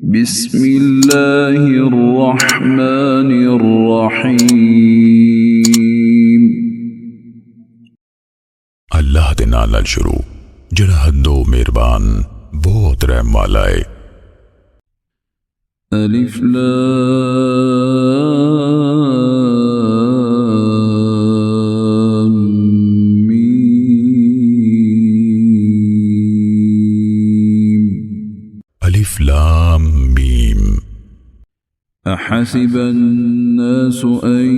बिस्मिल्लाहिर्रहमानिर्रहीम। अल्लाह दे नाल नाल शुरू जिहड़ा हदो मेहरबान बहुत रहम वाला है। अलिफ लाम मीम। अलिफ लाम मीम। अहसिब अन्नासु अन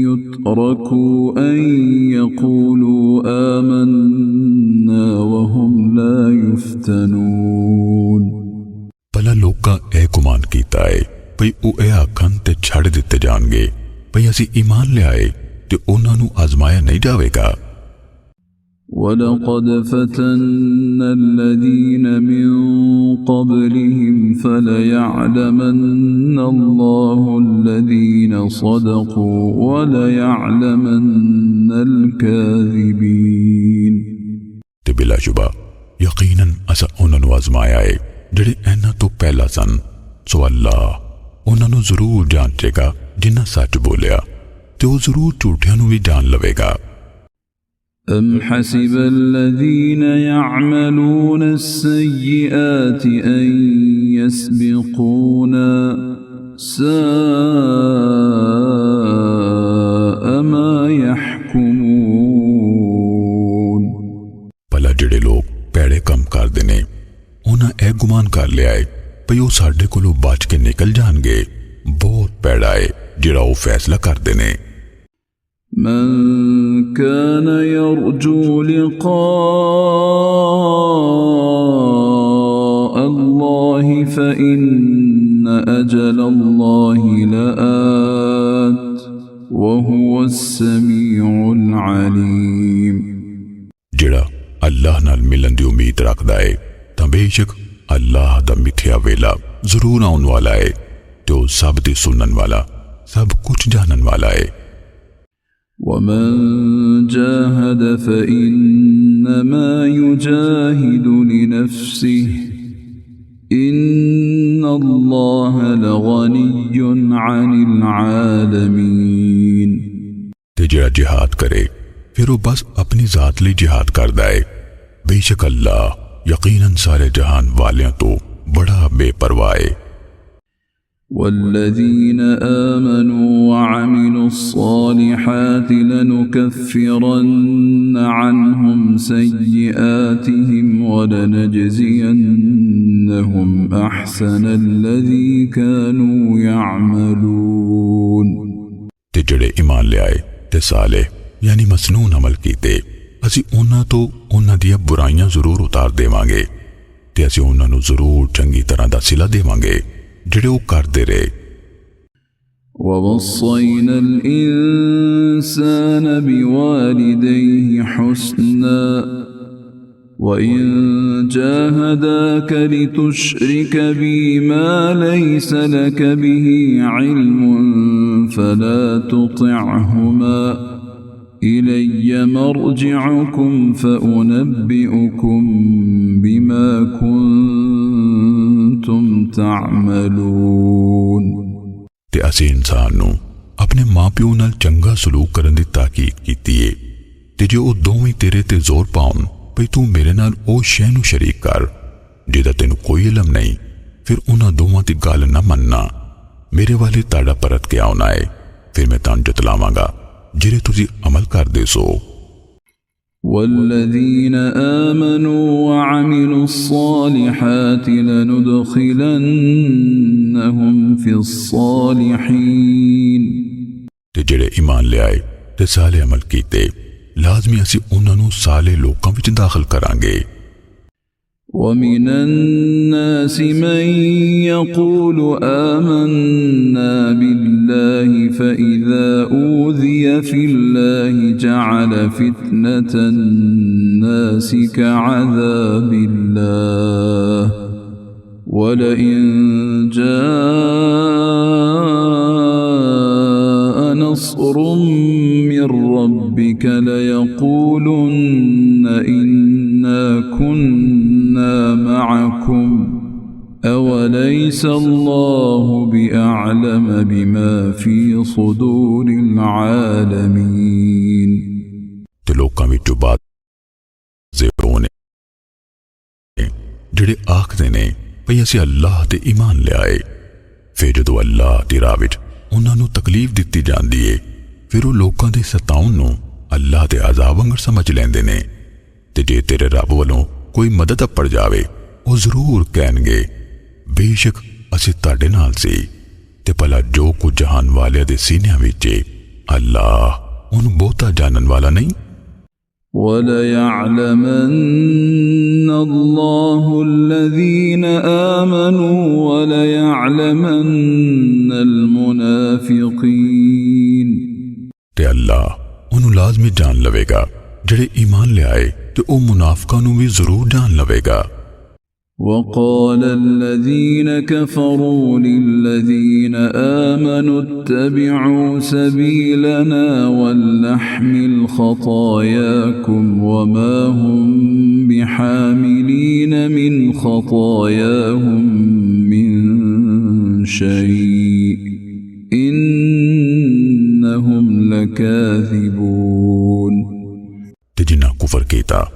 युत्रकू अन यक़ूलू आमन्ना वहुम ला युफ्तनून। भला लोकां ए गुमान कीता है भई ओ ए आखन ते छड़ दिते जाणगे भई असी ईमान लियाए ते उन्हां नूं आजमाया नहीं जावेगा। वलक़द फ़तन्ना अल्लज़ीन मिन क़ब्लिहिम फ़लयअलमन्ना अल्लाहु अल्लज़ीन सदक़ू वलयअलमन्नल काज़िबीन। ते बिलाशुबा यकीनन असा उन्हां नूं आजमाया है जिहड़े इन्हां तो पहला सन, सो अल्लाह उन्हां नूं जरूर जांचेगा जिन्हां सच बोलिया ते वो जरूर झूठियां नूं भी जान लवेगा। अम हसिब अल्लज़ीन यअमलून अस्सय्यिआति अन यस्बिक़ूना साअ मा यहकुमून। भला जिहड़े लोग पैड़े कम करदे ने उन्हां ए गुमान कर लिया है भई वो साडे कोलों बच के निकल जाणगे। बहुत पैड़ा है जिहड़ा वो फैसला करदे ने। मन कान यरजू लिक़ाअ अल्लाहि फ़इन्न अजल अल्लाहि लआत वहुवस समीउल अलीम। जिहड़ा अल्लाह नाल मिलन दी उम्मीद रखदा है तां बेशक अल्लाह दा मिथ्या वेला जरूर आउण वाला है ते वो सब दी सुनन वाला सब कुछ जानन वाला है। वमन जाहद फ़इन्नमा युजाहिदु लिनफ्सिहि इन्नल्लाह लगनिय्युन अनिल आलमीन। ते जिहड़ा जिहाद करे फिर वो बस अपनी जात लई जिहाद करदा है। बेशक अल्लाह यकीनन सारे जहान वालियां तो बड़ा बेपरवाह है। वल्लज़ीन आमनू वअमिलु स्सालिहाति लनुकफ्फिरन्न अन्हुम सय्यिआतिहिम वलनजज़ियन्नहुम अहसनल्लज़ी कानू यअमलून। ते जिहड़े ईमान लियाए ते साले यानी मसनून अमल कीते असी उन्हां तो उन्हां दियां बुराइयां जरूर उतार देवांगे ते असी उन्हां नूं जरूर चंगी तरह दा सिला देवांगे जिहड़े वो करदे रहे। ववस्सैना अल इंसान बिवालिदैहि हुस्ना वइन जाहदाक लितुश्रिक बी मा लैस लक बिही इल्मुन फला तुतिअहुमा इलय्य मर्जिउकुम फउनब्बिउकुम बिमा कुंतुम तअमलून। ते असी इंसान नूं अपने मां प्यो नाल चंगा सलूक करन दी ताकीद कीती है ते जे वो दोवें तेरे ते जोर पाउन भई तू मेरे नाल ओ शै नूं शरीक कर जिहदा तैनूं कोई इल्म नहीं, फिर उन्हां दोवां दी गल ना मनना। मेरे वाले ताड़ा परत के आउणा है फिर मैं तुहानूं जतलावांगा जिहड़े तुसीं अमल करदे सो। वल्लज़ीन आमनू वअमिलु स्सालिहाति लनुदखिलन्नहुम फिस्सालिहीन। ते जिहड़े ईमान लियाए ते साले अमल कीते लाजमी असी उन्हां नूं साले लोकां विच दाखिल करांगे। ومن الناس من يقول آمنا بالله فإذا أوذي في الله جعل فتنة الناس كعذاب الله ولئن جاء نصر من ربك ليقولن إنا كنا معكم أوليس الله بأعلم بما في صدور العالمين ते लोकां विचों बात ने ਜਿਹੜੇ ਆਖਦੇ ਨੇ ਭਈ ਅਸੀਂ ਅੱਲਾਹ ਤੇ ਈਮਾਨ ਲਿਆਏ ਫਿਰ ਜਦੋਂ ਅੱਲਾਹ ਦੀ ਰਾਹ ਵਿੱਚ ਉਹਨਾਂ ਨੂੰ ਤਕਲੀਫ ਦਿੱਤੀ ਜਾਂਦੀ ਏ ਫਿਰ ਉਹ ਲੋਕਾਂ ਦੇ ਸਤਾਉਣ ਨੂੰ ਅੱਲਾਹ ਦੇ ਅਜ਼ਾਬ ਵਾਂਗ ਸਮਝ ਲੈਂਦੇ ਨੇ ਤੇ ਜੇ ਤੇਰੇ ਰੱਬ ਵੱਲੋਂ ਕੋਈ ਮਦਦ ਪੜ ਜਾਵੇ ਉਹ ਜ਼ਰੂਰ ਕਹਿਣਗੇ ਬੇਸ਼ੱਕ ਅਸੀਂ ਤੁਹਾਡੇ ਨਾਲ ਸੀ ਤੇ ਭਲਾ ਜੋ ਕੁਝ ਜਹਾਨ ਵਾਲਿਆਂ ਦੇ ਸੀਨਿਆਂ ਵਿੱਚ ਏ ਅੱਲਾਹ ਉਹਨੂੰ ਬਹੁਤਾ ਜਾਣਨ ਵਾਲਾ ਨਹੀਂ وَلَيَعْلَمَنَّ اللَّهُ الَّذِينَ آمَنُوا وَلَيَعْلَمَنَّ الْمُنَافِقِينَ ਤੇ ਅੱਲਾਹ ਉਹਨੂੰ ਲਾਜ਼ਮੀ ਜਾਣ ਲਵੇਗਾ ਜਿਹੜੇ ਈਮਾਨ ਲਿਆਏ ਤੇ ਉਹ ਮੁਨਾਫਿਕਾਂ ਨੂੰ ਵੀ ਜ਼ਰੂਰ ਜਾਣ ਲਵੇਗਾ وقال الذين كفروا للذين آمنوا اتبعوا سبيلنا ولنحمل خطاياكم وما هم بحاملين من خطاياهم من شيء إنهم لكاذبون ਤੇ ਜਿਨ੍ਹਾਂ ਕੁਫਰ ਕੀਤਾ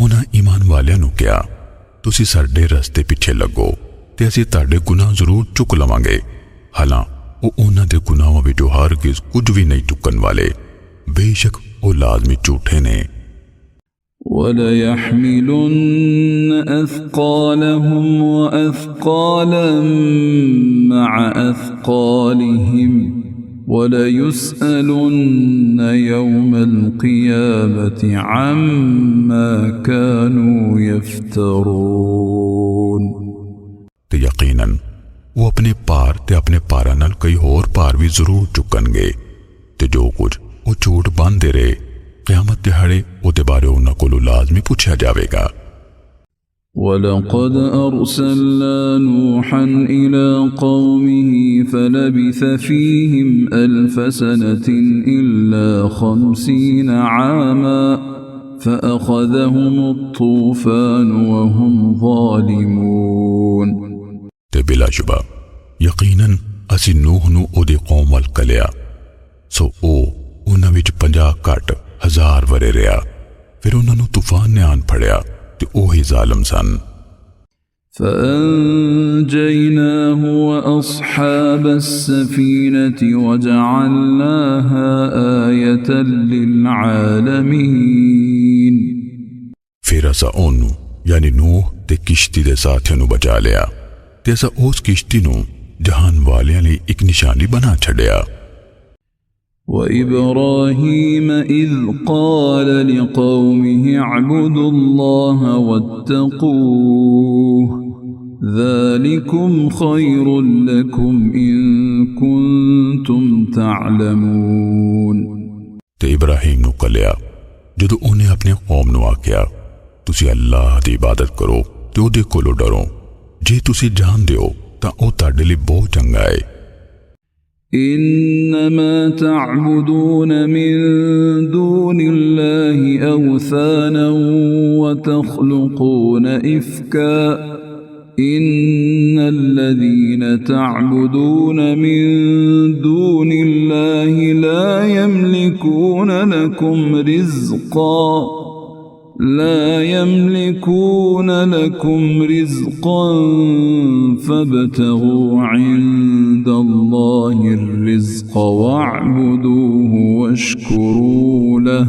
ਉਹਨਾਂ ਈਮਾਨ ਵਾਲਿਆਂ ਨੂੰ ਕਿਹਾ ਤੁਸੀਂ ਸਾਡੇ ਰਸਤੇ ਪਿੱਛੇ ਲੱਗੋ ਤੇ ਅਸੀਂ ਤੁਹਾਡੇ ਗੁਨਾਹ ਜ਼ਰੂਰ ਚੁੱਕ ਲਵਾਂਗੇ ਹਾਲਾਂ ਉਹ ਉਹਨਾਂ ਦੇ ਗੁਨਾਹਾਂ ਵਿੱਚੋਂ ਹਰਗਿਜ਼ ਕੁਝ ਵੀ ਨਹੀਂ ਚੁੱਕਣ ਵਾਲੇ ਬੇਸ਼ੱਕ ਉਹ ਲਾਜ਼ਮੀ ਝੂਠੇ ਨੇ وَلَيَحْمِلُنَّ أَثْقَالَهُمْ وَأَثْقَالًا مَعَ أَثْقَالِهِمْ وَلَيُسْأَلُنَّ يَوْمَ الْقِيَامَةِ عَمَّا كَانُوا يَفْتَرُونَ ਤੇ ਯਕੀਨਨ ਉਹ ਆਪਣੇ ਭਾਰ ਤੇ ਆਪਣੇ ਭਾਰਾਂ ਨਾਲ ਕਈ ਹੋਰ ਭਾਰ ਵੀ ਜ਼ਰੂਰ ਚੁੱਕਣਗੇ ਤੇ ਜੋ ਕੁਝ ਉਹ ਝੂਠ ਬੰਨ੍ਹਦੇ ਰਹੇ ਕਿਆਮਤ ਦਿਹਾੜੇ ਉਹਦੇ ਬਾਰੇ ਉਹਨਾਂ ਕੋਲੋਂ ਲਾਜ਼ਮੀ ਪੁੱਛਿਆ ਜਾਵੇਗਾ وَلَقَدْ أَرْسَلْنَا نُوحًا إِلَى قَوْمِهِ فَلَبِثَ فِيهِمْ أَلْفَ سَنَةٍ إِلَّا 50 عَامًا فَأَخَذَهُمُ الطُّوفَانُ وَهُمْ ظَالِمُونَ ਤੇ ਬਿਲਾਸ਼ੁਬਾ ਯਕੀਨਨ ਅਸੀਂ ਨੂਹ ਨੂੰ ਉਹਦੀ ਕੌਮ ਵੱਲ ਕਲਿਆ ਸੋ ਉਹ ਉਹਨਾਂ ਵਿੱਚ 50 ਘੱਟ 1000 ਵਰੇ ਰਿਹਾ ਫਿਰ ਉਹਨਾਂ ਨੂੰ ਤੂਫਾਨ ਨੇ ਆਣ ਫੜਿਆ ਤੇ ਉਹੀ ਜ਼ਾਲਮ ਸਨ فأنجيناه وأصحاب السفينة وجعلناها آية للعالمين ਫਿਰ ਅਸਾਂ ਉਹਨੂੰ ਯਾਨੀ ਨੂਹ ਤੇ ਕਿਸ਼ਤੀ ਦੇ ਸਾਥੀਆਂ ਨੂੰ ਬਚਾ ਲਿਆ ਤੇ ਅਸਾਂ ਉਸ ਕਿਸ਼ਤੀ ਨੂੰ ਜਹਾਨ ਵਾਲਿਆਂ ਲਈ ਇੱਕ ਨਿਸ਼ਾਨੀ ਬਣਾ ਛੱਡਿਆ وإبراهيم إذ قال لقومه اعبدوا الله واتقوه ذلكم خير لكم إن كنتم تعلمون ਤੇ ਇਬਰਾਹੀਮ ਨੂੰ ਕਲਿਆ ਜਦੋਂ ਉਹਨੇ ਆਪਣੇ ਕੌਮ ਨੂੰ ਆਖਿਆ ਤੁਸੀਂ ਅੱਲਾਹ ਦੀ ਇਬਾਦਤ ਕਰੋ ਤੇ ਉਹਦੇ ਕੋਲੋਂ ਡਰੋ ਜੇ ਤੁਸੀਂ ਜਾਣਦੇ ਹੋ ਤਾਂ ਉਹ ਤੁਹਾਡੇ ਲਈ ਬਹੁਤ ਚੰਗਾ ਹੈ إنما تعبدون من دون الله أوثانا وتخلقون إفكا إن الذين تعبدون من دون الله لا يملكون لكم رزقا فابتغوا عند الله الرزق واعبدوه واشكروا له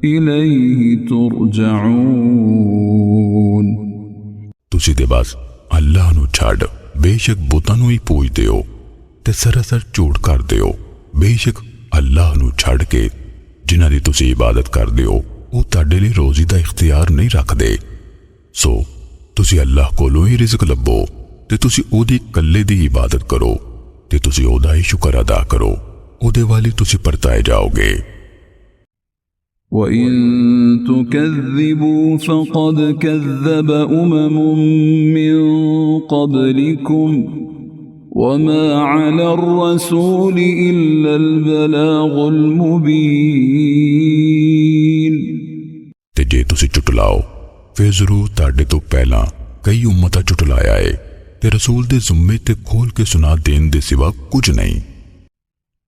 إليه ترجعون ਤੁਸੀਂ ਤੇ ਬਸ ਅੱਲਾਹ ਨੂੰ ਛੱਡ ਬੇਸ਼ੱਕ ਬੁੱਤਾਂ ਨੂੰ ਹੀ ਪੂਜਦੇ ਹੋ ਤੇ ਸਰਾਸਰ ਝੂਠ ਕਰਦੇ ਹੋ ਬੇਸ਼ੱਕ ਅੱਲਾਹ ਨੂੰ ਛੱਡ ਕੇ ਜਿਨ੍ਹਾਂ ਦੀ ਤੁਸੀਂ ਇਬਾਦਤ ਕਰਦੇ ਹੋ ਉਹ ਤੁਹਾਡੇ ਲਈ ਰੋਜ਼ੀ ਦਾ ਇਖਤਿਆਰ ਨਹੀਂ ਰੱਖਦੇ ਸੋ ਤੁਸੀਂ ਅੱਲਾਹ ਕੋਲੋਂ ਹੀ ਰਿਜ਼ਕ ਲੱਭੋ ਤੇ ਤੁਸੀਂ ਉਹਦੀ ਇਕੱਲੇ ਦੀ ਇਬਾਦਤ ਕਰੋ ਤੇ ਤੁਸੀਂ ਉਹਦਾ ਹੀ ਸ਼ੁਕਰ ਅਦਾ ਕਰੋ ਉਹਦੇ ਵੱਲ ਤੁਸੀਂ ਪਰਤਾਏ ਜਾਓਗੇ وَإِن تُكَذِّبُوا فَقَدْ كَذَّبَ أُمَمٌ مِّن قَبْلِكُمْ وَمَا عَلَى الرَّسُولِ إِلَّا الْبَلَاغُ الْمُبِينُ ਤੇ ਜੇ ਤੁਸੀਂ ਝੁਟਲਾਓ ਫਿਰ ਜ਼ਰੂਰ ਤੁਹਾਡੇ ਤੋਂ ਪਹਿਲਾਂ ਕਈ ਉਮਤਾਂ ਝੁਟਲਾਇਆ ਏ ते रसूल दे जुम्मे ते खोल के सुना देन दे सिवा कुछ नहीं।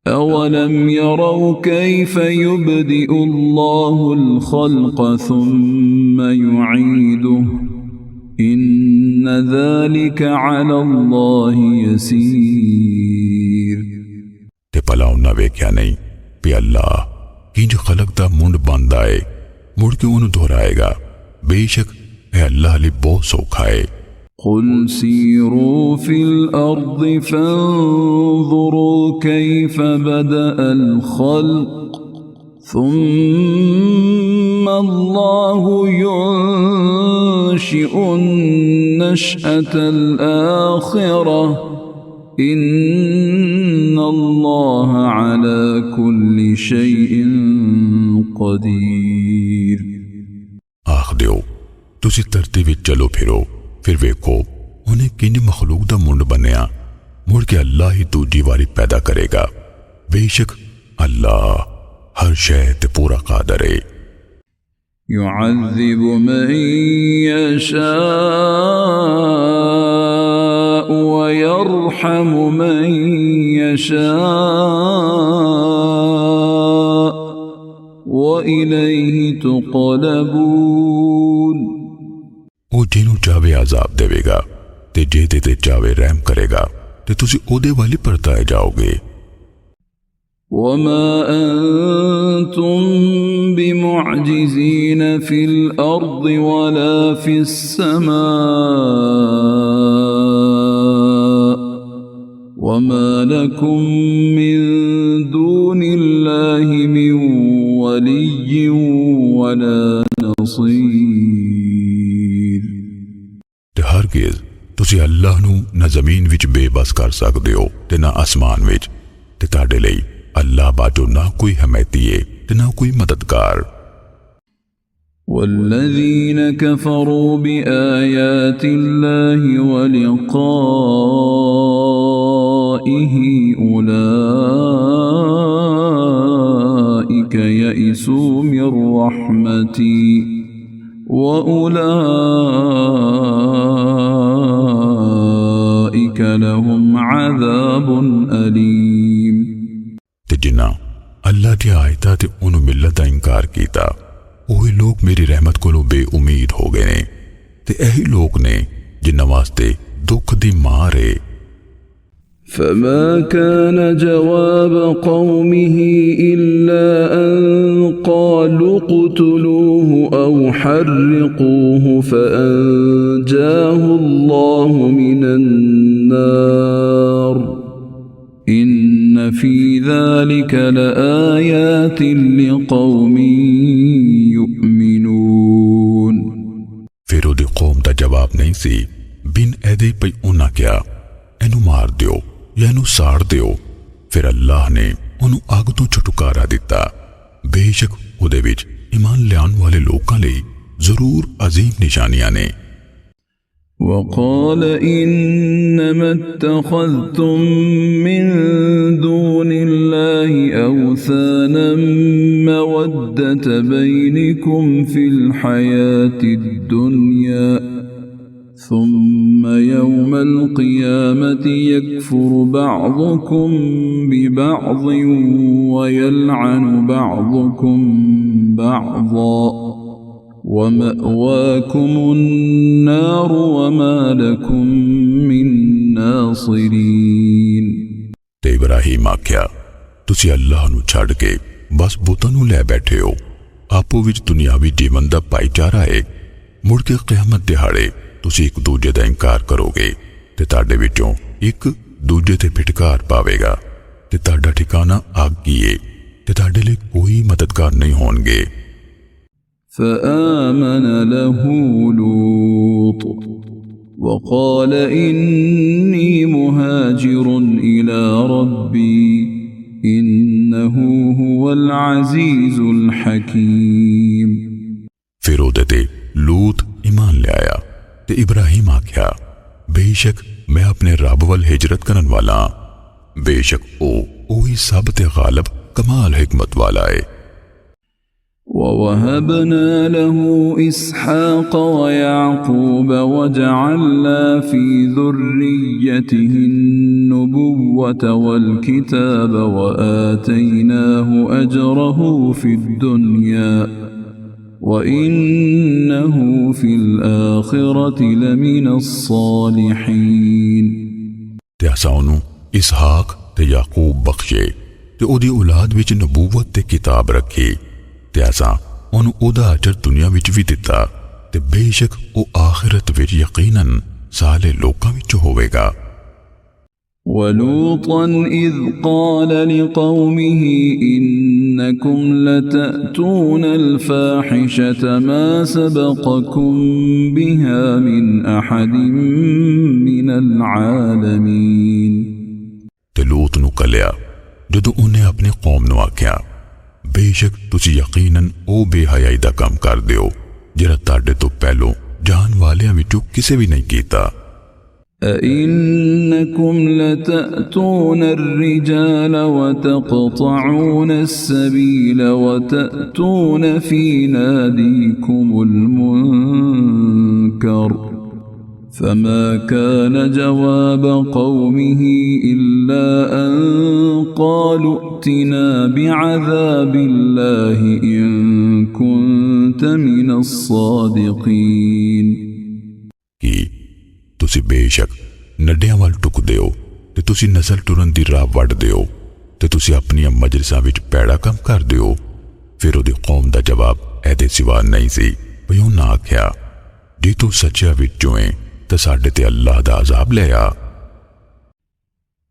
أولم يروا كيف يبدئ الله الخلق ثم يعيده إن ذلك على الله يسير। ते भला उन्हें वेख्या नहीं भी अल्लाह किंज खलक दा मुंड बंदा है मुड़ के उन्हें दोहराएगा, बेशक है अल्लाह लिए बहुत सौखा है। قل سيروا في الأرض فانظروا كيف بدأ الخلق ثم الله ينشئ النشأة الآخرة إن الله على كل شيء قدير। आख दियो तुसी धरती विच चलो फिरो, फिर वेखो उन्हें किंज मखलूक दा मुंड बनया, मुड़ के अल्लाह ही दूजी वारी पैदा करेगा, बेशक अल्लाह हर शय ते पूरा कादर है। युअज़्ज़िब मन यशाअ व यरहमु मन यशाअ व इलैहि तुक़लबून। वो जिन्हों चाहे आजाब देवेगा ते जेदे ते चाहे रहम करेगा ते तुसी ओदे वाली परताए जाओगे। वमा अंतुम बिमुअजिज़ीन फिल अर्द वला फिस समा वमा लकुम मिन दूनिल्लाहि मिन वलिय्यिन वला नसीर। हरगिज़ तुसी अल्लाह नू न ज़मीन विच बेबस कर सकदे हो ते ना आसमान विच, ते तुहाडे लई अल्लाह बाजो ना कोई हमायती है ते ना कोई मददगार। वल्लज़ीन कफ़रू बिआयातिल्लाहि व लिक़ाइहि उलाइका यइसू मिन रहमती व उलाइका लहुम अज़ाबुन अलीम। ते जिन्ना अल्लाह दी आयता ते उन्हों मिलत दा इनकार कीता, ओही लोग मेरी रहमत कोलों बेउमीद हो गए ने, ते यही लोग ने जिन्हां वास्ते दुख दी मार है। फमा कान जवाब कौमिही इल्ला अन क़ालू क़ुतलूहु औ हर्रिक़ूहु फ़अंजाहु अल्लाहु मिनन नार इन्न फ़ी ज़ालिक लआयातिन लिक़ौमिन युमिनून। फिर उहदी कौम दा जवाब नहीं सी, बिन ऐदे पई उन्हां क्या इनू मार दियो या इनू साड़ दियो। फिर अल्लाह ने उन्हों अग तो छुटकारा दिता, बेशक उहदे विच ईमान लियान वाले लोकां लई जरूर अजीम निशानियां ने। वक़ाल इन्नमा इत्तख़ज़्तुम मिन दूनिल्लाहि औसानम मवद्दत बैनिकुम फिल हयातिद दुनिया ثم يوم القيامة يكفر بعضكم ببعض ويلعن بعضكم بعضا ومأواكم النار وما لكم من ناصرين। ते इब्राहिम आख्या, तुसी अल्लाह नू छड़ के बस बुतां नू लै बैठे हो, आपो विच दुनियावी जीवन दा भाईचारा है, मुड़ के क़यामत दिहाड़े तुसी एक दूजे दा इनकार करोगे ते तुहाडे विचों एक दूजे ते फिटकार पावेगा ते तुहाडा ठिकाना अग ही है ते तुहाडे लई कोई मददगार नहीं होणगे। फ़आमन लहू लूत वक़ाल इन्नी मुहाजिरुन इला रब्बी इन्नहू हुवल अज़ीज़ुल हकीम। फिर उहदे ते लूत ईमान ले आया ते इब्राहिम आख्या, बेशक मैं अपने रब वल हिजरत करन वाला, बेशक ओ ही सब ते गालिब कमाल हिकमत वाला है। ووهبنا له إسحاق ويعقوب وجعلنا في ذريته النبوة والكتاب وآتيناه أجره في الدنيا وإنه في الآخرة لمن الصالحين ਤੇ ਅਸਾਂ ਉਹਨੂੰ ਇਸਹਾਕ ਤੇ ਯਾਕੂਬ ਬਖਸ਼ੇ ਤੇ ਉਹਦੀ ਔਲਾਦ ਵਿੱਚ ਨਬੂਵਤ ਤੇ ਕਿਤਾਬ ਰੱਖੀ ਤੇ ਅਸਾਂ ਉਹਨੂੰ ਉਹਦਾ ਅਜਰ ਦੁਨੀਆ ਵਿੱਚ ਵੀ ਦਿੱਤਾ ਤੇ ਬੇਸ਼ੱਕ ਉਹ ਆਖਿਰਤ ਵਿੱਚ ਯਕੀਨਨ ਸਾਲੇ ਲੋਕਾਂ ਵਿੱਚ ਹੋਵੇਗਾ ولوطا إذ قال لقومه إنكم لتأتون الفاحشة ما سبقكم بها من أحد من العالمين ਤੇ ਲੂਤ ਨੂੰ ਕਲਿਆ ਜਦੋਂ ਉਹਨੇ ਆਪਣੀ ਕੌਮ ਨੂੰ ਆਖਿਆ ਬੇਸ਼ੱਕ ਤੁਸੀਂ ਯਕੀਨਨ ਉਹ ਬੇਹਯਾਈ ਦਾ ਕੰਮ ਕਰਦੇ ਹੋ ਜਿਹੜਾ ਤੁਹਾਡੇ ਤੋਂ ਪਹਿਲੋਂ ਜਾਣ ਵਾਲਿਆਂ ਵਿੱਚੋਂ ਕਿਸੇ ਵੀ ਨਹੀਂ ਕੀਤਾ أئنكم لتأتون الرجال وتقطعون السبيل وتأتون في ناديكم المنكر فما كان جواب قومه إلا أن قالوا ائتنا بعذاب الله إن كنت من الصادقين ਤੁਸੀਂ ਬੇਸ਼ੱਕ ਨੱਡਿਆਂ ਵੱਲ ਟੁਕਦੇ ਹੋ ਤੇ ਤੁਸੀਂ ਨਸਲ ਟੁਰਨ ਦੀ ਰਾਹ ਵੱਢਦੇ ਹੋ ਤੇ ਤੁਸੀਂ ਆਪਣੀਆਂ ਮਜਲਿਸਾਂ ਵਿੱਚ ਪੈੜਾ ਕੰਮ ਕਰਦੇ ਹੋ ਫਿਰ ਉਹਦੀ ਕੌਮ ਦਾ ਜਵਾਬ ਇਹਦੇ ਸਿਵਾ ਨਹੀਂ ਸੀ ਵੀ ਉਹਨਾਂ ਆਖਿਆ ਜੇ ਤੂੰ ਸੱਚਾ ਵਿੱਚੋਂ ਹੈ ਤਾਂ ਸਾਡੇ ਤੇ ਅੱਲਾਹ ਦਾ ਅਜ਼ਾਬ ਲੈ ਆ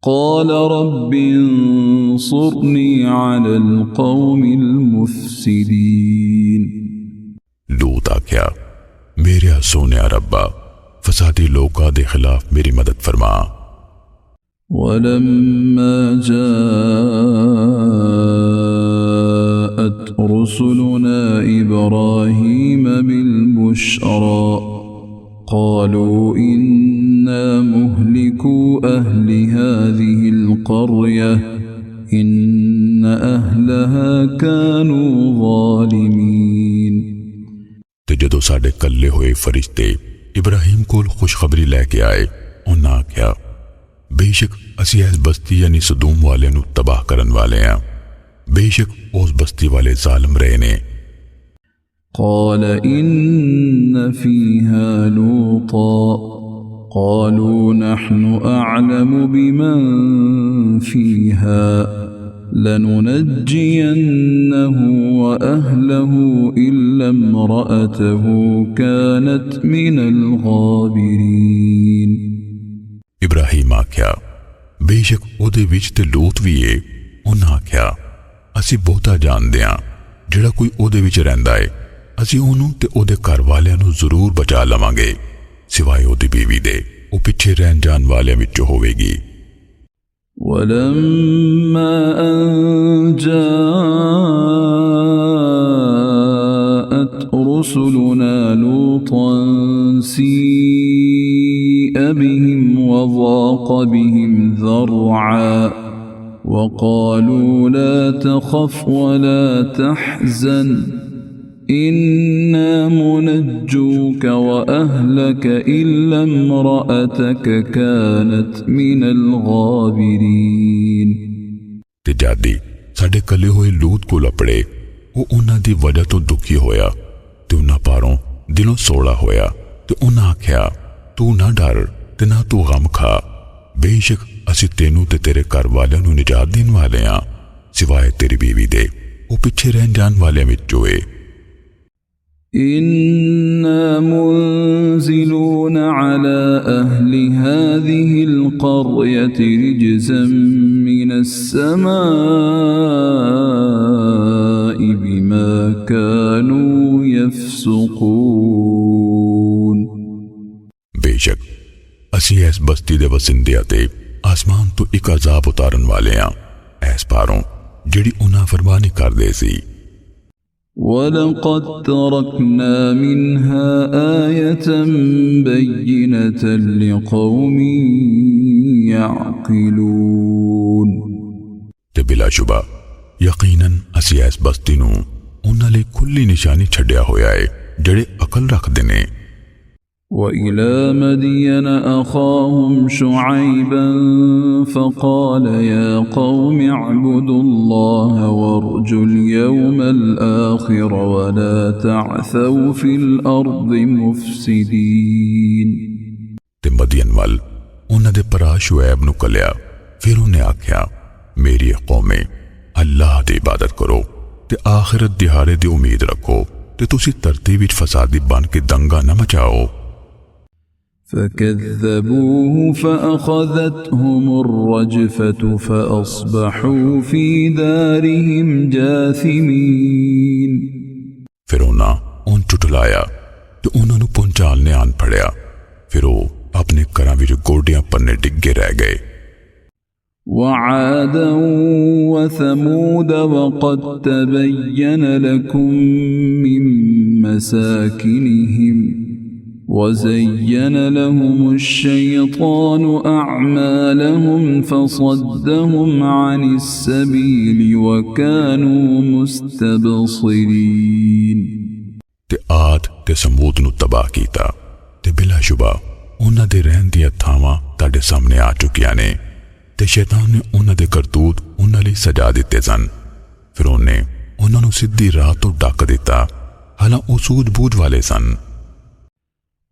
قال رب انصرني على القوم المفسدين لوط آخیا میرے سونیا ربا فسادی لوکاں دے خلاف میری مدد فرما ولما جاءت رسلنا إبراهيم بالبشرى قالوا إنا مهلكو أهل هذه القرية إن أهلها كانوا ظالمين ਤੇ ਜਦੋਂ ਸਾਡੇ ਕੱਲੇ ਹੋਏ ਫਰਿਸ਼ਤੇ ਇਬਰਾਹੀਮ ਕੋਲ ਖੁਸ਼ਖਬਰੀ ਲੈ ਕੇ ਆਏ ਉਹਨਾਂ ਆਖਿਆ ਬੇਸ਼ੱਕ ਅਸੀਂ ਇਸ ਬਸਤੀ ਯਾਨੀ ਸਦੂਮ ਵਾਲਿਆਂ ਨੂੰ ਤਬਾਹ ਕਰਨ ਵਾਲੇ ਹਾਂ ਬੇਸ਼ੱਕ ਉਸ ਬਸਤੀ ਵਾਲੇ ਜ਼ਾਲਮ ਰਹੇ ਨੇ قال إن فيها لوطا قالوا نحن أعلم بمن فيها لننجينه وأهله إلا امرأته كانت من الغابرين ਇਬਰਾਹੀਮ ਆਖਿਆ ਬੇਸ਼ੱਕ ਉਹਦੇ ਵਿੱਚ ਤੇ ਲੂਤ ਵੀ ਏ ਉਹਨਾਂ ਆਖਿਆ ਅਸੀਂ ਬਹੁਤਾ ਜਾਣਦੇ ਹਾਂ ਜਿਹੜਾ ਕੋਈ ਉਹਦੇ ਵਿੱਚ ਰਹਿੰਦਾ ਏ ਅਸੀਂ ਉਹਨੂੰ ਤੇ ਉਹਦੇ ਘਰ ਵਾਲਿਆਂ ਨੂੰ ਜ਼ਰੂਰ ਬਚਾ ਲਵਾਂਗੇ ਸਿਵਾਏ ਉਹਦੀ ਬੀਵੀ ਦੇ ਉਹ ਪਿੱਛੇ ਰਹਿਣ ਜਾਣ ਵਾਲਿਆਂ ਵਿੱਚੋਂ ਹੋਵੇਗੀ ولما أن جاءت رسلنا لوطا سيء بهم وضاق بهم ذرعا وقالوا لا تخف ولا تحزن إنا منجوك وأهلك إلا امرأتك كانت من الغابرين ਤੇ ਜਾਦੀ ਸਾਡੇ ਕੱਲੇ ਹੋਏ ਲੂਤ ਕੋਲ ਅਪੜੇ ਉਹ ਉਹਨਾਂ ਦੀ ਵਜ੍ਹਾ ਤੋਂ ਦੁਖੀ ਹੋਇਆ ਤੇ ਉਹਨਾਂ ਪਾਰੋਂ ਦਿਲੋਂ ਸੋਲਾ ਹੋਇਆ ਤੇ ਉਹਨਾਂ ਆਖਿਆ ਤੂੰ ਨਾ ਡਰ ਤੇ ਨਾ ਤੂੰ ਗਮ ਖਾ ਬੇਸ਼ੱਕ ਅਸੀਂ ਤੈਨੂੰ ਤੇ ਤੇਰੇ ਘਰ ਵਾਲਿਆਂ ਨੂੰ ਨਿਜਾਤ ਦੇਣ ਵਾਲੇ ਹਾਂ ਸਿਵਾਏ ਤੇਰੀ ਬੀਵੀ ਦੇ ਉਹ ਪਿੱਛੇ ਰਹਿਣ ਜਾਣ ਵਾਲਿਆਂ ਵਿੱਚੋਂ ਏ إنا منزلون على أهل هذه القرية رجزا من السماء بما كانوا يفسقون ਬੇਸ਼ੱਕ ਅਸੀਂ ਇਸ ਬਸਤੀ ਦੇ ਵਸਿੰਦਿਆਂ ਤੇ ਆਸਮਾਨ ਤੋਂ ਇੱਕ ਅਜ਼ਾਬ ਉਤਾਰਨ ਵਾਲੇ ਹਾਂ ਇਸ ਪਾਰੋਂ ਜਿਹੜੀ ਉਹਨਾਂ ਫਰਮਾਨੀ ਕਰਦੇ ਸੀ ولقد تركنا منها آية بينة لقوم يعقلون ਤੇ ਬਿਲਾ ਸ਼ੁਬਾ ਯਕੀਨਨ ਅਸੀਂ ਇਸ ਬਸਤੀ ਨੂੰ उन्हां लई खुली निशानी छड्डिया होया है जेड़े अकल रखदे ने। وإلى مدين أخاهم شعيبا فقال يا قوم اعبدوا الله وارجوا اليوم الآخر ولا تعثوا في الأرض مفسدين। ते मदियन वल उन्हां दे भरा शुएब नूं कलिया। फिर उन्हें आख्या मेरी कौमे अल्लाह दी इबादत करो ते आखिरत दिहाड़े दी उम्मीद रखो ते तुसी धरती विच फसादी बन के दंगा न मचाओ। فكذبوه فأخذتهم الرجفة فأصبحوا في دارهم جاثمين। फिर उन्हां उन चुटलाया ते उन्हां नूं पहुंचालने आन फड़िया। फिर वो अपने घरां विच गोडियां पन्ने डिगे रह गए। وعادا وثمود وقد تبين لكم من مساكنهم وزين لهم الشيطان أعمالهم فصدهم عن السبيل وكانوا مستبصرين। ते आद ते समूद नूं तबाह कीता ते बिलाशुबा उन्हां दे रहन दियां थावां तुहाडे सामने आ चुकियां ने ते शैतान ने उन्हां दे करतूत उन्हां लई सजा दिते सन। फिर उन्हें उन्हां नूं सीधी राह तो ढक दिता, हालां वो सूझबूझ वाले सन।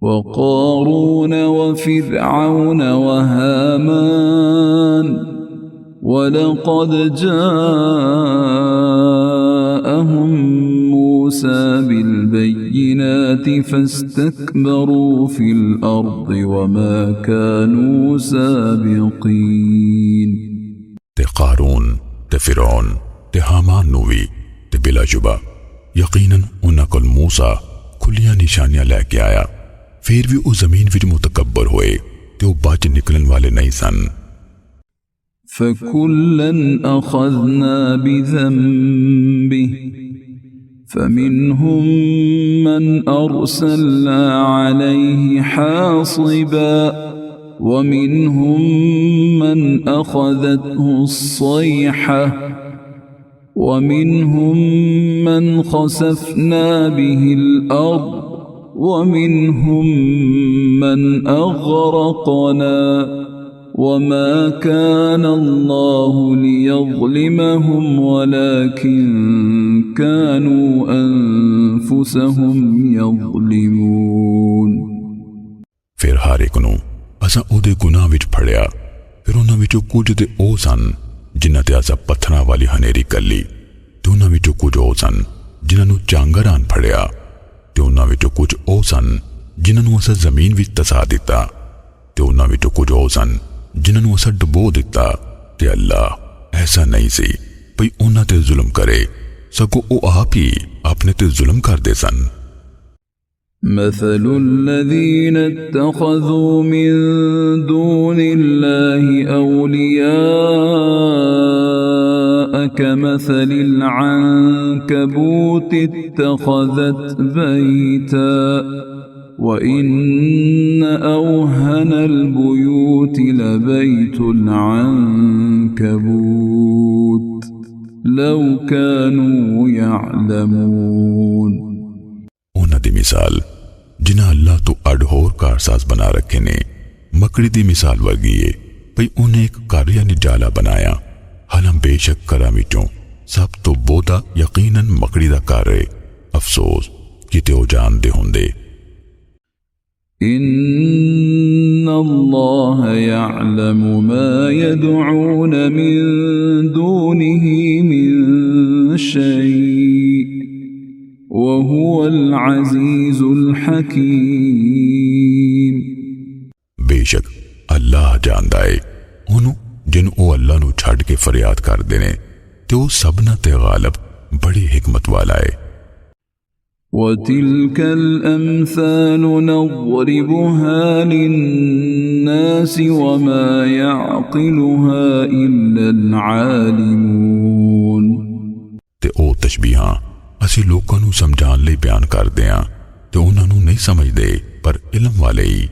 وقارون وفرعون وهامان ولقد جاءهم موسى بالبينات فاستكبروا في الأرض وما كانوا سابقين। ते कारून ते फिरौन ते हामान नूं वी ते बिलाशुबा यकीनन उन्हां कोल मूसा खुलियां निशानियां लैके आया। फिर भी उस जमीन विच मुतकब्बर होए ते वो बच निकलन वाले नहीं सन। فكلا أخذنا بذنبه فمنهم من أرسلنا عليه حاصبا ومنهم من أخذته الصيحة ومنهم من خسفنا به الأرض ومنهم من أغرقنا وما كان الله ليظلمهم ولكن كانوا أنفسهم يظلمون। फिर हर एक नूं असां उहदे गुनाह विच फड़िया। फिर उन्हां विचों कुछ ते ओ सन जिन्हां ते असां पत्थरां वाली हनेरी कल्ली ते उन्हां विचों कुछ ओ सन जिन्हां नूं चांगर आन फड़िया ते उन्हां विचों कुछ ओ सन जिन्हां नूं असां जमीन विच तसा दिता ते उन्हां विचों कुछ ओ सन जिन्हां नूं असां डुबो दिता। ते अल्लाह ऐसा नहीं सी भई उन्हां ते जुल्म करे, सगों ओ आप ही अपने ते जुल्म करदे सन। مثل الذين اتخذوا من دون الله أولياء كمثل العنكبوت اتخذت بيتا وإن أوهن البيوت لبيت العنكبوت لو كانوا يعلمون। उन्हां दी मिसाल जिन्हां अल्लाह तो अडहोर कारसाज बना रखे ने मकड़ी दी मिसाल वर्गी है भई उन्हें एक घर यानी जाला बनाया। हालां बेशक घरां विचों सब तो बोधा यकीनन मकड़ी दा घर है। अफसोस किते ओ जानदे हुंदे। إن الله يعلم ما يدعون من دونه من شيء وهو العزيز الحكيم। बेशक अल्लाह जानदा है उन्हों जिन ओ अल्लाह नू छड़ के फरियाद करदे ने ते ओ सबना ते गालिब बड़ी हिकमत वाला है। وتلك الأمثال نضربها للناس وما يعقلها إلا العالمون। ते ओ तशबीहां असी लोकां नू समझाण लई बयान करदे हां ते उन्हां नू नहीं समझदे पर इल्म वाले ही।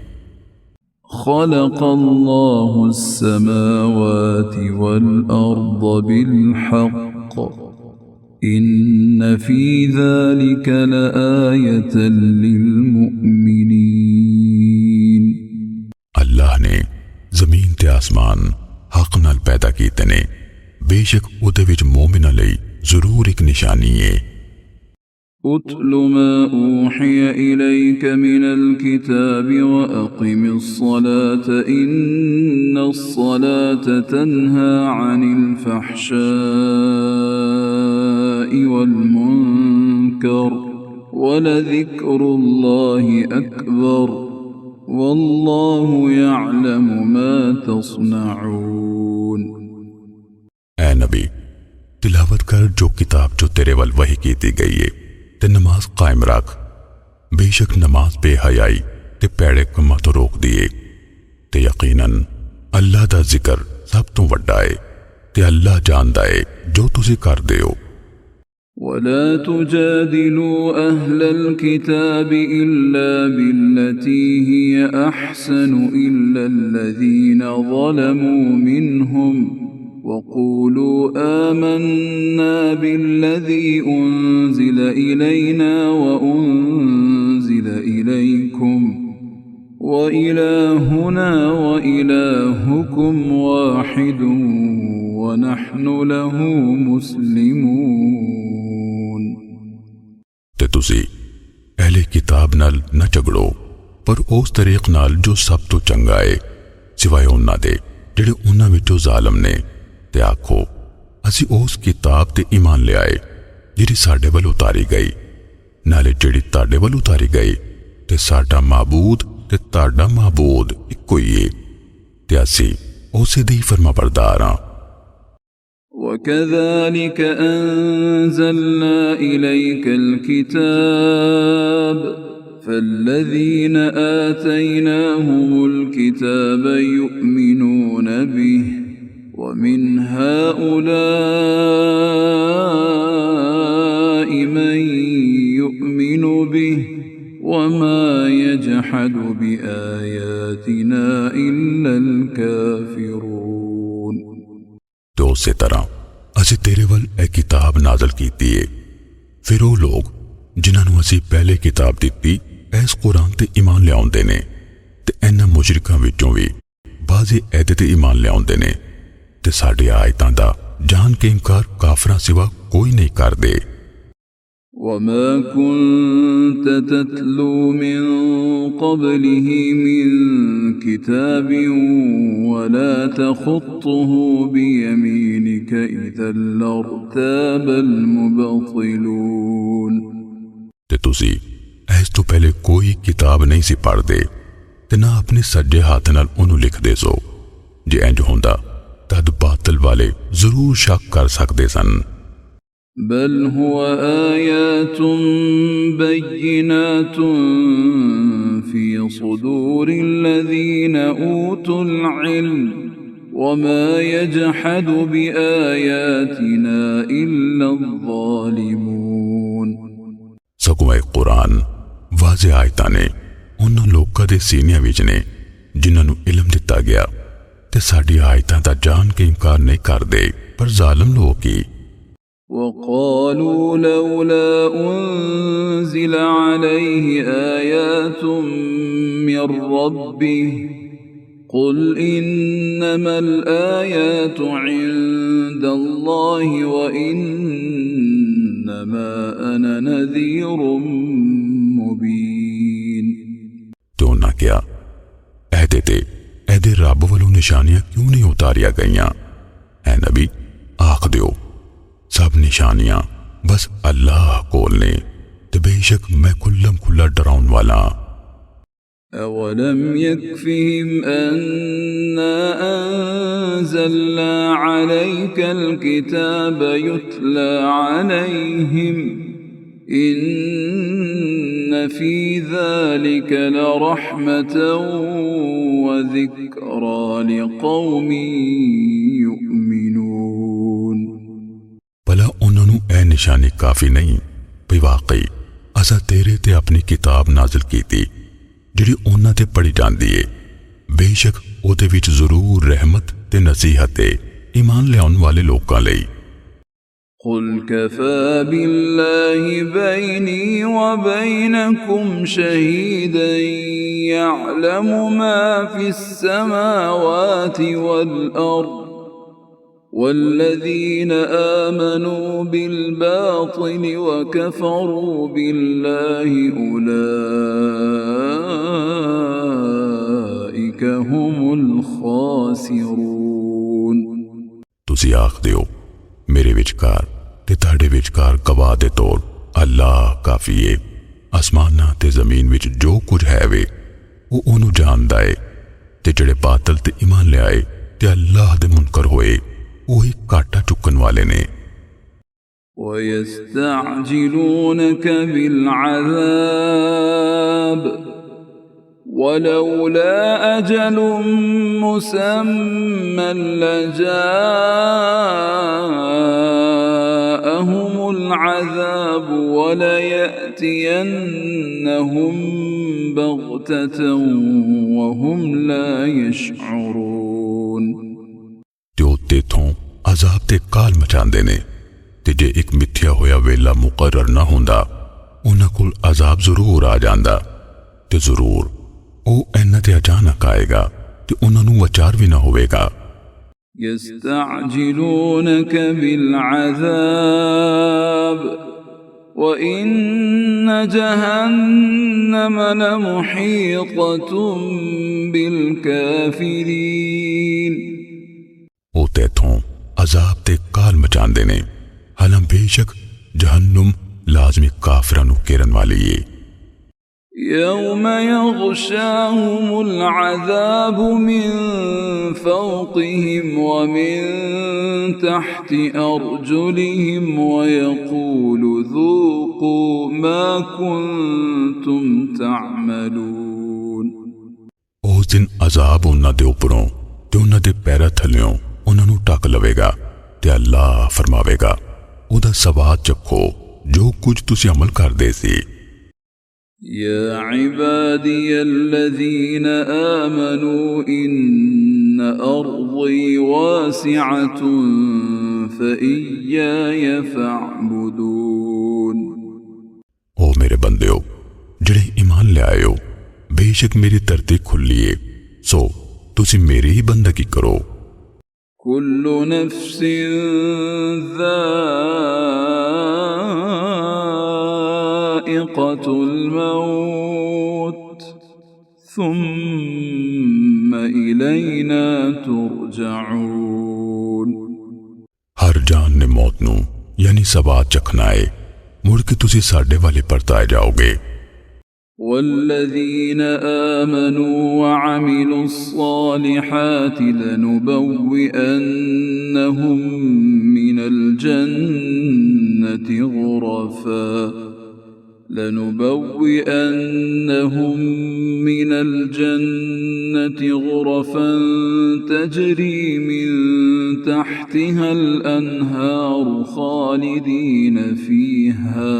خلق الله السماوات والأرض بالحق إن في ذلك لآية للمؤمنين अल्लाह ने ज़मीन ते आसमान हक नाल पैदा कीते ने, बेशक उहदे विच मोमिनां लई जरूर एक निशानी है। أتل ما أوحي إليك من الكتاب وأقم الصلاة إن الصلاة تنهى عن الفحشاء والمنكر ولذكر الله أكبر والله يعلم ما تصنعون। ऐ नबी, तिलावत कर जो किताब जो तेरे वल वही कीती गई है ते नमाज कायम रख। बेशक नमाज बेहयाई ते पैड़े कम्मां तो रोक दिए ते यकीनन अल्लाह दा जिक्र सब तो वड्डा है ते अल्लाह जानदा है जो तुसी करदे हो। ولا تجادلوا أهل الكتاب إلا بالتي هي أحسن إلا الذين ظلموا منهم وقولوا آمنا بالذي أنزل إلينا وأنزل إليكم وإلهنا وإلهكم واحد ونحن له مسلمون। ते तुसी अहले किताब नाल न झगड़ो, पर उस तरीक नाल जो सब तो चंगा है सिवाय उन्हां दे जिहड़े उन्हां विचों जालम ने, ते आखो असी उस किताब ते ईमान ले आए जिहड़ी साडे वल उतारी गई, नाले जिहड़ी तुहाडे वल उतारी गई, ते साडा माबूद ते तुहाडा माबूद इक्को ही है ते असी उसे दे फरमाबरदार हां। وكذلك أنزلنا إليك الكتاب فالذين آتيناهم الكتاب يؤمنون به ومن هؤلاء من يؤمن به وما يجحد بآياتنا إلا الكافرون। तो उसी तरह असी तेरे वल ए किताब नाज़िल कीती है, फिर वो लोग जिन्होंने असी पहले किताब दी इस कुरान ते ईमान लियाउंदे ने ते इन्हां मुशरिकां विचों भी बाज़े ऐदे ते ईमान लियाउंदे ने ते साडी आयतां दा जान के इनकार काफरां सिवा कोई नहीं करदे। وما كنت تتلو من قبله من كتاب ولا تخطه بيمينك إذا لارتاب المبطلون। ते तुसी इस तो पहले कोई किताब नहीं सी पढ़दे ते ना अपने सज्जे हाथ नाल उन्हों लिखदे सो, जे इंज हुंदा तद बातिल वाले जरूर शक कर सकदे सन। बल हुवा आयातुन बय्यिनातुन फी सुदूरिल्लज़ीना ऊतुल इल्म वमा यजहदु बिआयातिना इल्लज़्ज़ालिमून। सगों कुरान वाज़े आयतां ने उन्हां लोकां दे सीनियां विच ने जिन्हां नूं इल्म दिता गया ते साडी आयतां दा जान के इनकार नहीं करदे, पर जालिम लोग ही। وقالوا لولا أنزل عليه آيات من ربه قل إنما الآيات عند الله وإنما أنا نذير مبين। तो उन्हां क्या ऐदे रब वालों निशानियां क्यों नहीं उतारिया गईयां? ऐ नबी आख दियो सब निशानियां बस अल्लाह कोल ने ते बेशक मैं खुल्लम खुल्ला डराउन वाला। أولم يكفهم أنا أنزلنا عليك الكتاب يتلى عليهم إن في ذلك لرحمة وذكرى لقوم يؤمنون। भला उन्होंने ए निशानी काफी नहीं भी वाकई असा तेरे ते अपनी किताब नाजिल की थी जिहड़ी उन्हां ते पढ़ी जांदी है, बेशक उहदे विच जरूर रहमत ते नसीहत है ईमान लियाउण वाले लोकां लई। قل كفى بالله بيني وبينكم شهيدا يعلم ما في السماوات والأرض والذين آمنوا بالباطل وكفروا بالله أولئك هم الخاسرون ਤੁਸੀਂ ਆਖਦੇ ਹੋ ਮੇਰੇ ਵਿਚਕਾਰ ਤੇ ਤੁਹਾਡੇ ਵਿਚਕਾਰ ਗਵਾਹ ਦੇ ਤੌਰ ਅੱਲਾਹ ਕਾਫੀ ਏ। ਅਸਮਾਨਾਂ ਤੇ ਜ਼ਮੀਨ ਵਿੱਚ ਜੋ ਕੁਝ ਹੈ ਵੇ ਉਹ ਉਹਨੂੰ ਜਾਣਦਾ ਏ ਤੇ ਜਿਹੜੇ ਬਾਤਲ ਤੇ ਈਮਾਨ ਲਿਆਏ ਤੇ ਅੱਲਾਹ ਦੇ ਮੁਨਕਰ ਹੋਏ ਉਹੀ ਘਾਟਾ ਚੁੱਕਣ ਵਾਲੇ ਨੇ। ويستعجلونك بالعذاب ولولا أجل مسمى لجاءهم العذاب وليأتينهم بغتة وهم لا يشعرون ਤੇ ਉਹ ਤੇਥੋਂ ਅਜ਼ਾਬ ਤੇ ਕਾਲ ਮਚਾਉਂਦੇ ਨੇ ਤੇ ਜੇ ਇੱਕ ਮਿੱਥਿਆ ਹੋਇਆ ਵੇਲਾ ਮੁਕਰਰ ਨਾ ਹੁੰਦਾ ਉਹਨਾਂ ਕੋਲ ਅਜ਼ਾਬ ਜ਼ਰੂਰ ਆ ਜਾਂਦਾ ਤੇ ਜ਼ਰੂਰ ਉਹ ਇਹਨਾਂ ਤੇ ਅਚਾਨਕ ਆਏਗਾ ਤੇ ਉਹਨਾਂ ਨੂੰ ਵਿਚਾਰ ਵੀ ਨਾ ਹੋਵੇਗਾ। يستعجلونك بالعذاب وإن جهنم لمحيطة بالكافرين ਉਹ ਤੇਥੋਂ ਅਜ਼ਾਬ ਤੇ ਕਾਲ ਮਚਾਉਂਦੇ ਨੇ ਹਾਲਾਂ ਬੇਸ਼ੱਕ ਜਹੰਨਮ ਲਾਜ਼ਮੀ ਕਾਫਰਾਂ ਨੂੰ ਘੇਰਨ ਵਾਲੀ ਏ। يوم يغشاهم العذاب من فوقهم ومن تحت أرجلهم ويقول ذوقوا ما كنتم تعملون ਉਸ ਦਿਨ ਅਜ਼ਾਬ ਉਹਨਾਂ ਦੇ ਉੱਪਰੋਂ ਤੇ ਉਹਨਾਂ ਦੇ ਪੈਰਾਂ ਥੱਲਿਓਂ ਉਹਨਾਂ ਨੂੰ ਢੱਕ ਲਵੇਗਾ ਤੇ ਅੱਲਾਹ ਫਰਮਾਵੇਗਾ ਉਹਦਾ ਸਵਾਦ ਚੱਖੋ ਜੋ ਕੁਝ ਤੁਸੀਂ ਅਮਲ ਕਰਦੇ ਸੀ। يا عبادي الذين آمنوا إن أرضي واسعة فإياي فاعبدون او मेरे बंदेओ ਜਿਹੜੇ ਈਮਾਨ ਲਿਆਇਓ ਬੇਸ਼ੱਕ ਮੇਰੀ ਧਰਤੀ ਖੁੱਲੀ ਏ ਸੋ ਤੁਸੀਂ ਮੇਰੀ ਹੀ ਬੰਦਗੀ ਕਰੋ। كل نفس ذائقة الموت ثم إلينا ترجعون ਹਰ ਜਾਨ ਨੇ ਮੌਤ ਨੂੰ ਯਾਨੀ ਸਵਾਦ ਚਖਣਾ ਏ ਮੁੜ ਕੇ ਤੁਸੀਂ ਸਾਡੇ ਵਾਲੇ ਪਰਤਾਏ ਜਾਓਗੇ। والذين آمنوا وعملوا الصالحات لنبوئنهم من الجنة غرفا تجري من تحتها الأنهار خالدين فيها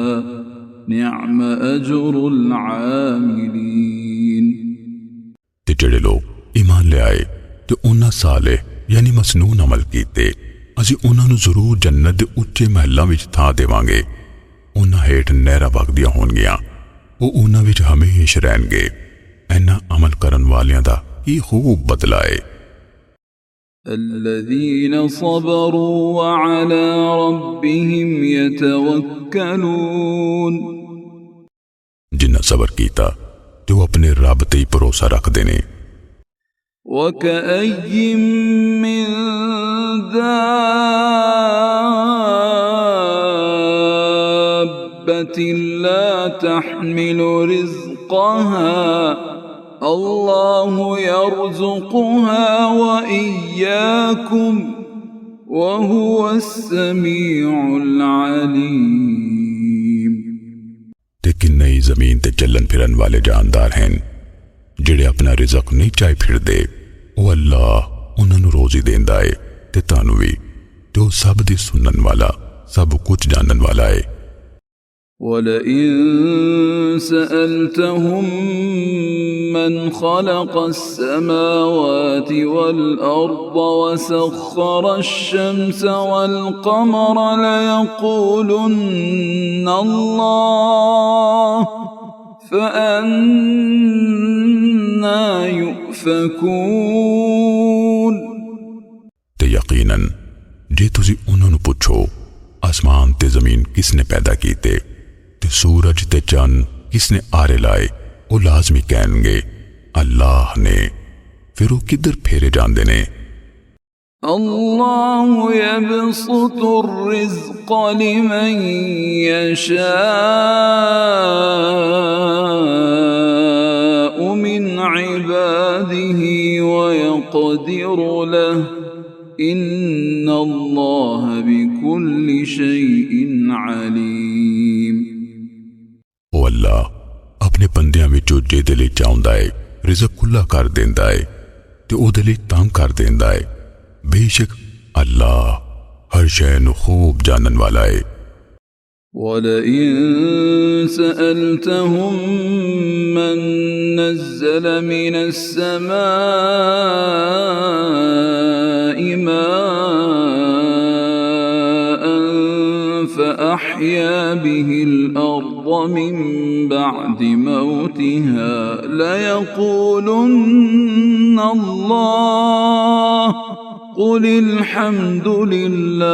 نعم أجر العاملين ਤੇ ਜਿਹੜੇ ਲੋਕ ਈਮਾਨ ਲਿਆਏ ਤੇ ਉਹਨਾਂ ਸਾਲਹ ਯਾਨੀ ਮਸਨੂਨ ਅਮਲ ਕੀਤੇ ਅਸੀਂ ਉਹਨਾਂ ਨੂੰ ਜ਼ਰੂਰ ਜੰਨਤ ਦੇ ਉੱਚੇ ਮਹਿਲਾਂ ਵਿੱਚ ਥਾਂ ਦੇਵਾਂਗੇ। ਉਹਨਾਂ ਹੇਠ ਨਹਿਰਾਂ ਵਗਦੀਆਂ ਹੋਣਗੀਆਂ ਉਹ ਉਹਨਾਂ ਵਿੱਚ ਹਮੇਸ਼ਾ ਰਹਿਣਗੇ। ਇਹਨਾਂ ਅਮਲ ਕਰਨ ਵਾਲਿਆਂ ਦਾ ਕੀ ਖੂਬ ਬਦਲਾ ਹੈ। الذين صبروا وعلى ربهم يتوكلون ਜਿਨ੍ਹਾਂ ਸਬਰ ਕੀਤਾ ਤੇ ਉਹ ਆਪਣੇ ਰੱਬ ਤੇ ਹੀ ਭਰੋਸਾ ਰੱਖਦੇ ਨੇ। وكأي من دابة لا تحمل رزقها الله يرزقها وإياكم وهو السميع العليم ਤੇ ਕਿੰਨੇ ਹੀ ਜ਼ਮੀਨ ਤੇ ਚੱਲਣ ਫਿਰਨ ਵਾਲੇ ਜਾਨਦਾਰ ਹਨ ਜਿਹੜੇ ਆਪਣਾ ਰਿਜ਼ਕ ਨਹੀਂ ਚਾਹੀ ਫਿਰਦੇ ਉਹ ਅੱਲਾਹ ਉਹਨਾਂ ਨੂੰ ਰੋਜ਼ੀ ਦਿੰਦਾ ਏ ਤੇ ਤੁਹਾਨੂੰ ਵੀ ਤੇ ਉਹ ਸਭ ਦੀ ਸੁਣਨ ਵਾਲਾ ਸਭ ਕੁਝ ਜਾਣਨ ਵਾਲਾ ਏ। वलइन सअल्तहुम मन खलक़स्समावाति वल-अर्द वसख्खर अश-शम्स वल-क़मर लयक़ूलुन्ना अल्लाह फ़अन्ना युफ़कून। ते यकीनन जे तुसी उन्होंने पूछो आसमान ते जमीन किसने पैदा कीते ते सूरज ते चंद किसने आरे लाए, वो लाजमी कहणगे अल्लाह ने। फिर वो किधर फेरे जांदे ने? अल्लाहु यबसुतुर रिज़्क़ लिमन यशाअ मिन इबादिही व यक़दिरु लहु इन्नल्लाह बिकुल्लि शैइन अलीम। ओ अल्लाह अपने बंदियां विचों जेदे लई चाहुंदा है रिज़्क़ खुला कर देंदा है ते ओदे लई तंग कर देंदा है। बेशक अल्लाह हर शय नूं खूब जानन वाला है। वलइन सअल्तहुम मन नज़्ज़ल मिनस समाइ माअन फ़अह्या बिहिल अर्द मिन बअदि मौतिहा लयक़ूलुन्ना अल्लाह क़ुलिल हम्दुलिल्लाह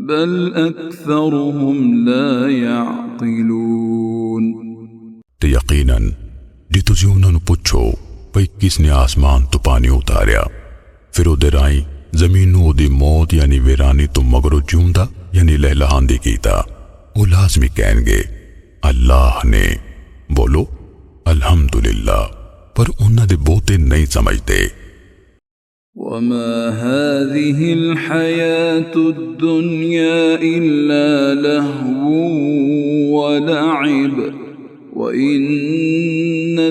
बल अक्सरुहुम ला यअक़िलून। ते यकीनन जे तुसी उन्होंने पूछो भई किसने आसमान तो पानी उतारिया फिर उहदे राहीं जमीन नूं उहदी मौत यानी वीरानी तो मगरों जिउंदा यानी लहलहांदी कीता, वो लाजमी कहणगे अल्लाह ने। बोलो अल्हम्दुलिल्लाह, पर उन्हां दे बहुते नहीं समझते। वमा हाज़िहिल हयातुद दुन्या इल्ला लहवुन व लअब व इन्नद-दारल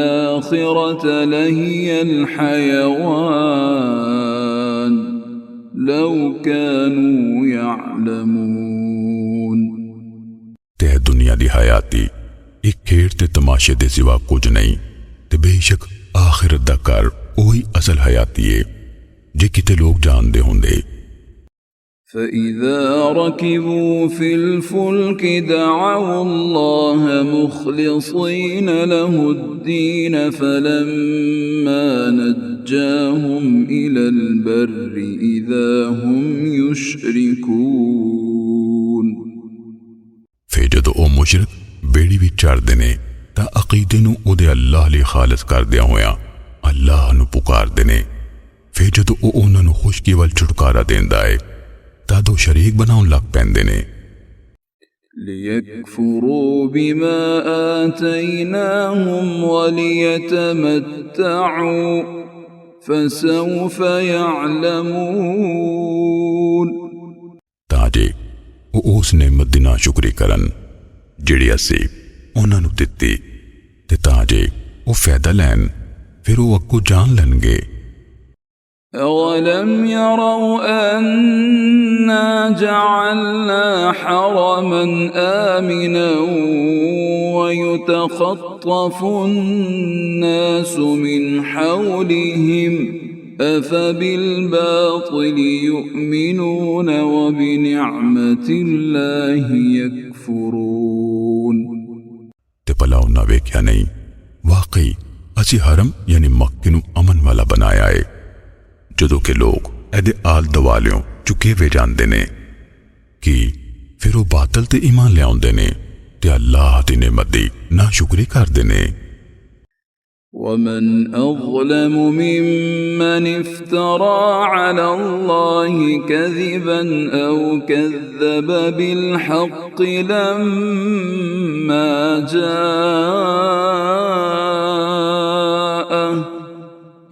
आखिरत लहियल हयवान लौ कानू यअलमून। ते दुनिया दी हयाती एक खेड ते तमाशे दे सिवा कुछ नहीं, ते बेशक आखिरत दा घर ओही असल हयाती है जे किते लोग जानदे हुंदे। فإذا ركبوا في الفلك دعوا الله مخلصين له الدين فلما نجاهم إلى البر إذا هم يشركون। फिर जदों ओ मुशरिक बेड़ी विच चढ़दे ने तां अकीदे नूं उहदे अल्लाह लई खालिस करदियां होया अल्लाह नूं पुकारदे ने। फिर जदों ओ उन्हां नूं खुशकी वल छुटकारा देंदा है तां दो शरीक बनाउण लग पैंदे ने। लियकफुरू बिमा आतैनाहुम वलियतमत्तऊ फसौफ यअलमून। तां जे ओ उस नेमत दी नाशुक्री करन जिहड़ी असीं उन्हां नूं दित्ती ते तां जे ओ फायदा लैन फिर ओ अग्गों जान लैणगे। أولم يروا أنا جعلنا حرما آمنا ويتخطف الناس من حولهم أفبالباطل يؤمنون وبنعمة الله يكفرون। ते भला उन्हां वेख्या नहीं वाकई असी हरम यानी मक्के नूं अमन वाला बनाया है जदों के लोग एदे आल दवालियों चुके वे जांदे ने कि फिर वो बातल ते ईमान लियाउंदे ने ते अल्लाह दी नेमत दी नाशुक्री करदे ने। वमन अज़लम मिम्मन इफ्तरा अला अल्लाहि कज़िबन औ कज़्ज़ब बिल हक़्क़ि लम्मा जाअह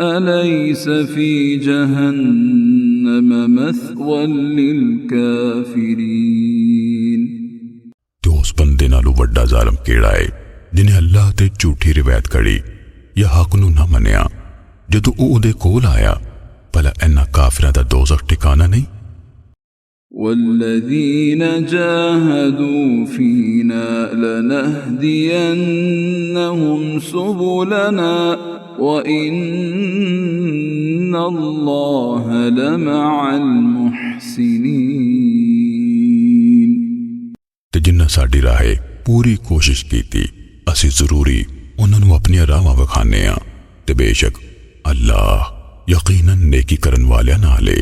अलैस फी जहन्नम मथवन लिल काफिरीन। ते उस बंदे नालों वड्डा जालम केड़ा है जिन्हें अल्लाह ते झूठी रिवायत कड़ी या हक नूं ना मन्निया जदों ओह उहदे कोल आया। भला इन्हां काफिरां दा दोज़ख ठिकाना नहीं। वल्लज़ीन जाहदू फ़ीना लनहदियन्नहुम सुबुलना व इन्नल्लाह लमअल मुहसिनीन। ते जिन्ना साडी राहे पूरी कोशिश कीती असी जरूरी उन्होंने अपनी राह विखाने आ ते बेशक अल्लाह यकीनन नेकी करन वाले नाले